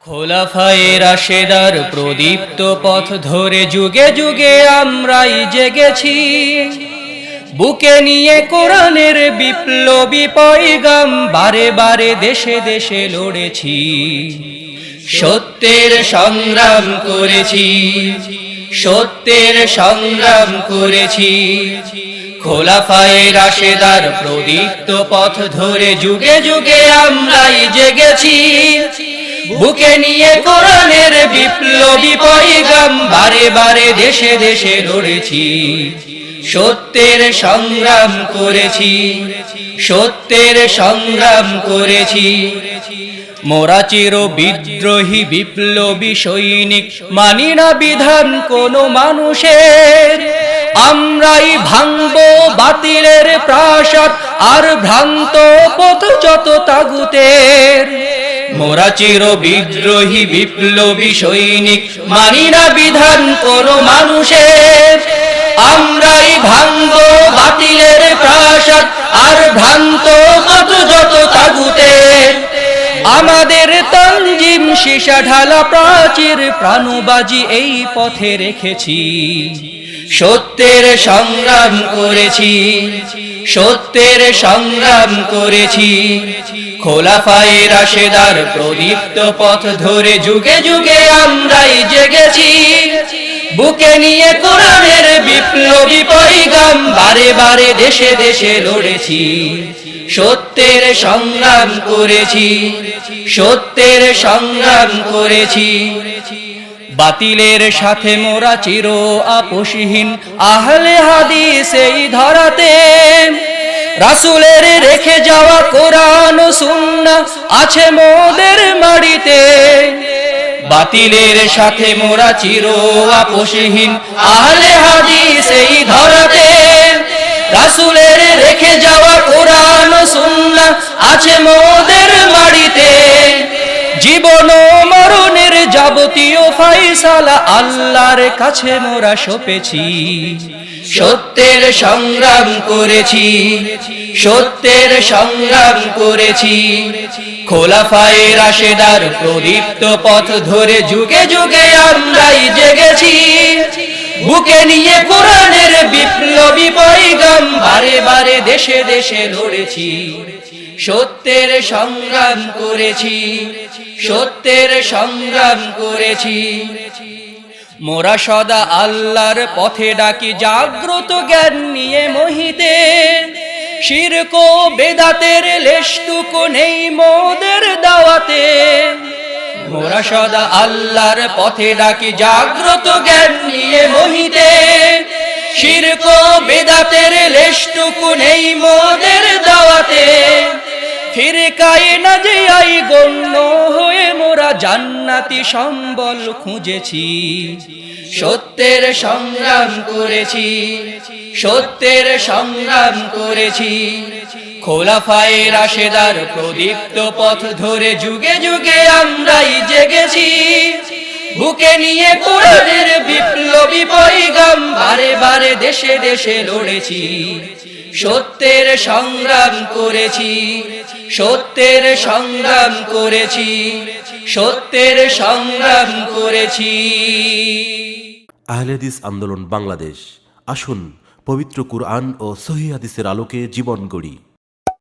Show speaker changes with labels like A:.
A: খোলাফায়ে রাশেদার প্রদীপ্ত পথ ধরে যুগে যুগে আমরাই জেগেছি, বুকে নিয়ে কোরআনের বিপ্লবী পয়গাম বারে বারে দেশে দেশে লড়েছি। সত্যের সংগ্রাম করেছি, সত্যের সংগ্রাম করেছি। খোলাফায়ে রাশেদার প্রদীপ্ত পথ ধরে যুগে যুগে আমরাই জেগেছি, বুকে নিয়ে কোরআনের বিপ্লবী পয়গাম বারে বারে দেশে দেশে লড়েছি। সত্যের সংগ্রাম করেছি, সত্যের সংগ্রাম করেছি। মোরা চির বিদ্রোহী বিপ্লবী সৈনিক, মানি না বিধান কোন মানুষের। আমরাই ভাঙবো বাতিলের প্রাসাদ আর ভ্রান্ত পথ যত তাগুতের। মোরা চির বিদ্রোহী বিপ্লবী সৈনিক, মানি না বিধান কোন মানুষের। আমরাই ভাঙবো বাতিলের প্রাসাদ আর ভ্রান্ত পথ যত তাগুতের। আমাদের তানজিম সীসা ঢালা প্রাচীর প্রাণবাজি এই পথে রেখেছি। সত্যের সংগ্রাম করেছি, সত্যের সংগ্রাম করেছি। খোলাফায়ে রাশেদার প্রদীপ্ত পথ ধরে যুগে যুগে আমরাই জেগেছি, বুকে নিয়ে কোরআনের বিপ্লবী পয়গাম বারে বারে দেশে দেশে লড়েছি। সত্যের সংগ্রাম করেছি, সত্যের সংগ্রাম করেছি। বাতিলের সাথে মোরা চির আপোষহীন আহলে হাদিস এই ধরাতে। রাসূলের রেখে যাওয়া কোরআন ও সুন্নাহ আছে মোদের মাটিতে। বাতিলের সাথে মোরা চির আপোষহীন আহলে হাদিস এই ধরাতে। রাসূলের রেখে যাওয়া কোরআন ও সুন্নাহ আছে মোদের মাটিতে। জীবন ও মরণের যাবতীয় ফয়সালা আল্লাহর কাছে মোরা সঁপেছি। সত্যের সংগ্রাম করেছি, সত্যের সংগ্রাম করেছি। খোলাফায়ে রাশেদার প্রদীপ্ত পথ ধরে যুগে যুগে আমরাই জেগেছি, বুকে নিয়ে কোরআনের বিপ্লবী পয়গাম বারে বারে দেশে দেশে লড়েছি। সত্যের সংগ্রাম করেছি, সত্যের সংগ্রাম করেছি। মোরা সদা আল্লাহর পথে ডাকি জাগ্রত জ্ঞান নিয়ে মোহিতে। শিরক ও বেদাতের লেশটুকু নেই মোদের দাওয়াতে। মোরা সদা আল্লাহর পথে ডাকি জাগ্রত জ্ঞান নিয়ে মোহিতে। শিরক ও বেদাতের লেশটুকু নেই মোদের দাওয়াতে। ফিরকায়ে নাজিয়াই গণ্য হয়ে মোরা জান্নাতি সম্বল খুঁজেছি। সত্যের সংগ্রাম করেছি, সত্যের সংগ্রাম করেছি। খোলাফায়ে রাশেদার প্রদীপ্ত পথ ধরে যুগে যুগে আমরাই জেগেছি, বুকে নিয়ে কোরআনের বিপ্লবী পয়গাম বারে বারে দেশে দেশে লড়েছি। সত্যের সংগ্রাম করেছি, সত্যের সংগ্রাম করেছি, সত্যের সংগ্রাম করেছি।
B: আহলে হাদিস আন্দোলন বাংলাদেশ, আসুন পবিত্র কুরআন ও সহিহ হাদিসের আলোকে জীবন গড়ি।